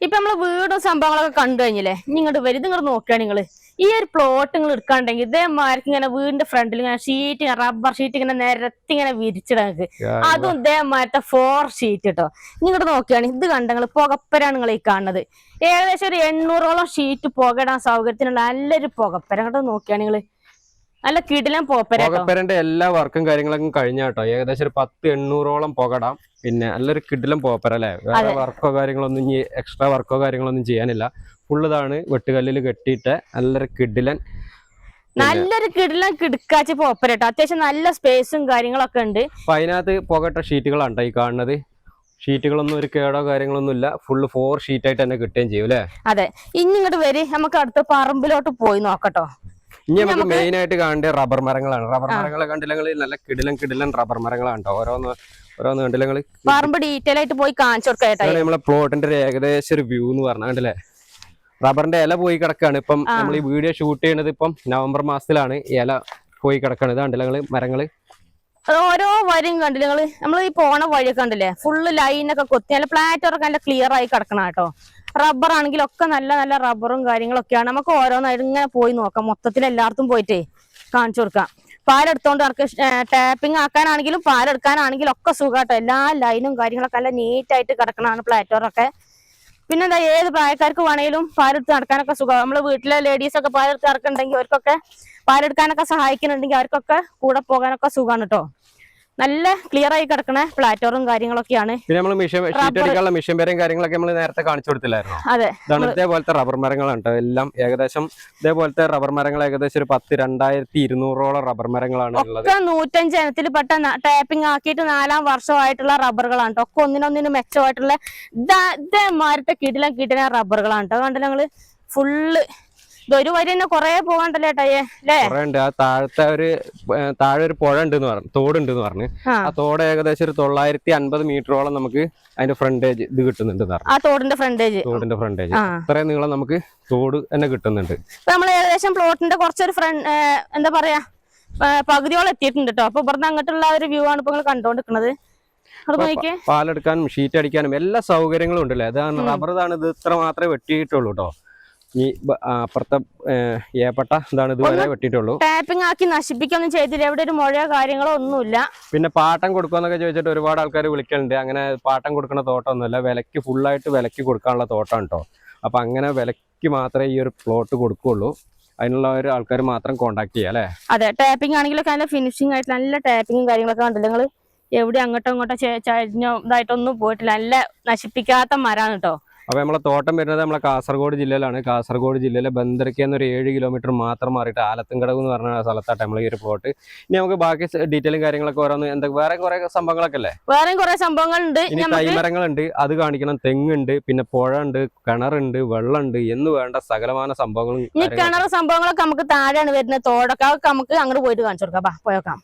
ഇപ്പൊ നമ്മള് വീടും സംഭവങ്ങളൊക്കെ കണ്ടു കഴിഞ്ഞില്ലേ, ഇങ്ങോട്ട് വരും. ഇത് ഇങ്ങോട്ട് നോക്കുകയാണ് നിങ്ങള്. ഈ ഒരു പ്ലോട്ട് നിങ്ങൾ എടുക്കാണ്ടെങ്കിൽ ഇതേമാർക്ക് ഇങ്ങനെ വീടിന്റെ ഫ്രണ്ടിൽ ഇങ്ങനെ ഷീറ്റ്, റബ്ബർ ഷീറ്റ് ഇങ്ങനെ നിരത്തി ഇങ്ങനെ വിരിച്ചിടക്ക്. അതും ഇതേമാരത്തെ 4 ഷീറ്റ് കേട്ടോ. ഇങ്ങോട്ട് നോക്കുകയാണ്, ഇത് കണ്ടങ്ങൾ പുകപ്പരാണ് നിങ്ങൾ ഈ കാണുന്നത്. ഏകദേശം ഒരു 800ഓളം ഷീറ്റ് പുകയിടാൻ സൗകര്യത്തിനുള്ള നല്ലൊരു പുകപ്പര. അങ്ങോട്ട് നോക്കുകയാണ് നിങ്ങള്, നല്ല കിടിലൻ പുകപ്പരന്റെ എല്ലാ വർക്കും കാര്യങ്ങളൊക്കെ കഴിഞ്ഞ കേട്ടോ. ഏകദേശം ഒരു 1000-800ഓളം പുകടാം. പിന്നെ നല്ലൊരു കിടിലൻ പുകപ്പര അല്ലെ. വേറെ വർക്കോ കാര്യങ്ങളൊന്നും ഇനി എക്സ്ട്രാ വർക്കോ കാര്യങ്ങളൊന്നും ചെയ്യാനില്ല. ഫുള്ളതാണ് വെട്ടുകല്ലിൽ കെട്ടിയിട്ട് നല്ലൊരു കിടിലൻ കിടക്കാച്ച് പുകപ്പര കേട്ടോ. അത്യാവശ്യം നല്ല സ്പേസും കാര്യങ്ങളൊക്കെ ഉണ്ട്. അപ്പൊ അതിനകത്ത് പുകട്ട ഷീറ്റുകളാണ് ഈ കാണുന്നത്. ഷീറ്റുകളൊന്നും ഒരു കേടോ കാര്യങ്ങളൊന്നും ഇല്ല. ഫുള്ള് 4 ഷീറ്റായിട്ട് തന്നെ കിട്ടുകയും ചെയ്യും അല്ലെ. അതെ. ഇനി ഇങ്ങോട്ട് വരും, നമുക്ക് അടുത്ത പറമ്പിലോട്ട് പോയി നോക്കട്ടോ. ഇനി നമുക്ക് മെയിൻ ആയിട്ട് കാണേണ്ട റബ്ബർ മരങ്ങളാണ്. റബ്ബർ മരങ്ങളെ കണ്ടില്ലെങ്കിൽ നല്ല കിടിലൻ റബ്ബർ മരങ്ങളാണ് കേട്ടോ. ഓരോന്ന് കണ്ടില്ലെങ്കിൽ പറമ്പ് ഡീറ്റെയിൽ ആയിട്ട് പോയി കാണിച്ചു കൊടുക്കാം. നമ്മളെ പ്ലോട്ടിന്റെ ഒരു ഏകദേശം ഒരു വ്യൂ എന്ന് പറഞ്ഞാൽ കണ്ടില്ലേ, റബ്ബറിന്റെ ഇല പോയി കിടക്കാണ്. ഇപ്പം നമ്മൾ ഈ വീഡിയോ ഷൂട്ട് ചെയ്യുന്നത് ഇപ്പം നവംബർ മാസത്തിലാണ്. ഇല പോയി കിടക്കാണ്. ഇത് കണ്ടില്ല മരങ്ങള് ഓരോ വരിയും കണ്ടില്ല നിങ്ങള്. നമ്മൾ ഈ പോണ വഴിയൊക്കെ കണ്ടില്ലേ, ഫുള്ള് ലൈനൊക്കെ കൊത്തി നല്ല പ്ലാറ്റൊക്കെ നല്ല ക്ലിയർ ആയി കിടക്കണം കേട്ടോ. റബ്ബർ ആണെങ്കിലൊക്കെ നല്ല നല്ല റബ്ബറും കാര്യങ്ങളൊക്കെയാണ്. നമുക്ക് ഓരോന്നായിട്ട് ഇങ്ങനെ പോയി നോക്കാം. മൊത്തത്തിൽ എല്ലായിടത്തും പോയിട്ടേ കാണിച്ചു കൊടുക്കാം. പാലെടുത്തോണ്ട് നമുക്ക് ടാപ്പിംഗ് ആക്കാനാണെങ്കിലും പാലെടുക്കാനാണെങ്കിലും ഒക്കെ സുഖാട്ടോ. എല്ലാ ലൈനും കാര്യങ്ങളൊക്കെ നല്ല നീറ്റായിട്ട് കിടക്കണതാണ് പ്ലാറ്റോറൊക്കെ. പിന്നെന്താ, ഏത് പ്രായക്കാർക്ക് വേണമെങ്കിലും പാലെടുത്ത് നടക്കാനൊക്കെ സുഖം. നമ്മള് വീട്ടിലെ ലേഡീസ് ഒക്കെ പാലെടുത്ത് നടക്കുന്നുണ്ടെങ്കിൽ അവർക്കൊക്കെ പാലെടുക്കാനൊക്കെ സഹായിക്കുന്നുണ്ടെങ്കിൽ അവർക്കൊക്കെ കൂടെ പോകാനൊക്കെ സുഖമാണ് കേട്ടോ. നല്ല ക്ലിയർ ആയി കിടക്കണ പ്ലാറ്റോറും കാര്യങ്ങളൊക്കെയാണ്. പിന്നെ നമ്മൾ മിഷൻ പേരും കാര്യങ്ങളൊക്കെ നമ്മൾ നേരത്തെ കാണിച്ചു കൊടുത്തില്ലായിരുന്നു. അതെ, ഇതേപോലത്തെ റബ്ബർ മരങ്ങളാണ് കേട്ടോ. എല്ലാം ഏകദേശം ഇതേപോലത്തെ റബ്ബർ മരങ്ങൾ ഏകദേശം ഒരു 10,000-2200ഓളം റബ്ബർ മരങ്ങളാണ് ഉള്ളത്. 105 ഇനത്തിൽ പെട്ട ടാപ്പിംഗ് ആക്കിയിട്ട് 4ാം വർഷമായിട്ടുള്ള റബ്ബറുകളാണ് കേട്ടോ. ഒക്കെ ഒന്നിനൊന്നിനും മെച്ചമായിട്ടുള്ള ഇതേമാരത്തെ കിടിലൻ റബ്ബറുകളാണ് കേട്ടോ. കണ്ടല്ലോ ഞങ്ങള് ഫുള്ള് ഇതൊരു വരി തന്നെ കൊറേ പോകാണ്ടല്ലേ ഏട്ടായേ അല്ലേ. ആ താഴെ ഒരു പുഴ ഉണ്ടെന്ന് പറഞ്ഞു, തോടുണ്ടെന്ന് പറഞ്ഞു. ആ തോട് ഏകദേശം ഒരു 950 മീറ്ററോളം നമുക്ക് അതിന്റെ ഫ്രണ്ടേജ് ഇത് കിട്ടുന്നുണ്ട്. ആ തോടിന്റെ ഫ്രണ്ടേജ് ഇത്രയും നീളം നമുക്ക് തോട് തന്നെ കിട്ടുന്നുണ്ട്. നമ്മൾ ഏകദേശം പ്ലോട്ടിന്റെ കുറച്ചൊരു എന്താ പറയാ പകുതിയോളം എത്തിയിട്ടുണ്ട് കേട്ടോ. അപ്പൊ ഇവിടുന്ന് അങ്ങോട്ടുള്ള ഒരു വ്യൂ ആണ് ഇപ്പൊ നിങ്ങൾ കണ്ടോണ്ടിരിക്കുന്നത്. പാലെടുക്കാനും ഷീറ്റ് അടിക്കാനും എല്ലാ സൗകര്യങ്ങളും ഉണ്ടല്ലേ. അതാണ് റബ്ബർ. ഇത് ഇത്ര മാത്രമേ വെട്ടിയിട്ടുള്ളൂ കേട്ടോ. ഈ അപ്പുറത്തെ ഏപ്പട്ട എന്താണ് ഇതുവരെ വെട്ടിയിട്ടുള്ളൂ. ടാപ്പിംഗ് ആക്കി നശിപ്പിക്കൊന്നും ചെയ്തില്ല. എവിടെ ഒരു മഴയോ കാര്യങ്ങളോ ഒന്നുമില്ല. പിന്നെ പാട്ടം കൊടുക്കുമെന്നൊക്കെ ചോദിച്ചിട്ട് ഒരുപാട് ആൾക്കാർ വിളിക്കലുണ്ട്. അങ്ങനെ പാട്ടം കൊടുക്കുന്ന തോട്ടമൊന്നുമല്ല, വിലക്ക് ഫുള്ളായിട്ട് വിലക്ക് കൊടുക്കാനുള്ള തോട്ടമാണ് കേട്ടോ. അപ്പൊ അങ്ങനെ വിലക്ക് മാത്രമേ ഈ ഒരു പ്ലോട്ട് കൊടുക്കുള്ളൂ. അതിനുള്ള ഒരു ആൾക്കാർ മാത്രം കോണ്ടാക്ട് ചെയ്യാം അല്ലെ. അതെ, ടാപ്പിംഗ് ആണെങ്കിലൊക്കെ നല്ല ഫിനിഷിംഗ് ആയിട്ട് നല്ല ടാപ്പിംഗും കാര്യങ്ങളൊക്കെ കണ്ടില്ല നിങ്ങള്. എവിടെ അങ്ങോട്ടോ ഇങ്ങോട്ടോ ചരിഞ്ഞോ ഇതായിട്ടൊന്നും പോയിട്ടില്ല. നല്ല നശിപ്പിക്കാത്ത മരമാണ് കേട്ടോ. അപ്പൊ നമ്മളെ തോട്ടം വരുന്നത് നമ്മളെ കാസർഗോഡ് ജില്ലയിലാണ്. കാസർഗോഡ് ജില്ലയിലെ ബന്ദർക്കെന്ന് ഒരു 7 കിലോമീറ്റർ മാത്രം മാറിയിട്ട് ആലത്തുംകടവ് എന്ന് പറഞ്ഞ സ്ഥലത്താണ് നമ്മൾ ഈ ഒരു പ്ലോട്ട്. ഇനി നമുക്ക് ബാക്കി ഡീറ്റെയിലും കാര്യങ്ങളൊക്കെ ഓരോന്ന് വേറെ കുറെ സംഭവങ്ങളൊക്കെ അല്ലേ. വേറെ കുറെ സംഭവങ്ങളുണ്ട്. ഇനി തൈമരങ്ങളുണ്ട്, അത് കാണിക്കണം. തെങ്ങുണ്ട്, പിന്നെ പുഴ ഉണ്ട്, കിണറുണ്ട്, വെള്ളമുണ്ട്, എന്ന് വേണ്ട സകലമാന സംഭവങ്ങളും. കിണർ സംഭവങ്ങളൊക്കെ നമുക്ക് താഴെയാണ് വരുന്നത്. തോടൊക്കെ നമുക്ക് അങ്ങോട്ട് പോയിട്ട് കാണിച്ചു കൊടുക്കാം. പോയേക്കാം.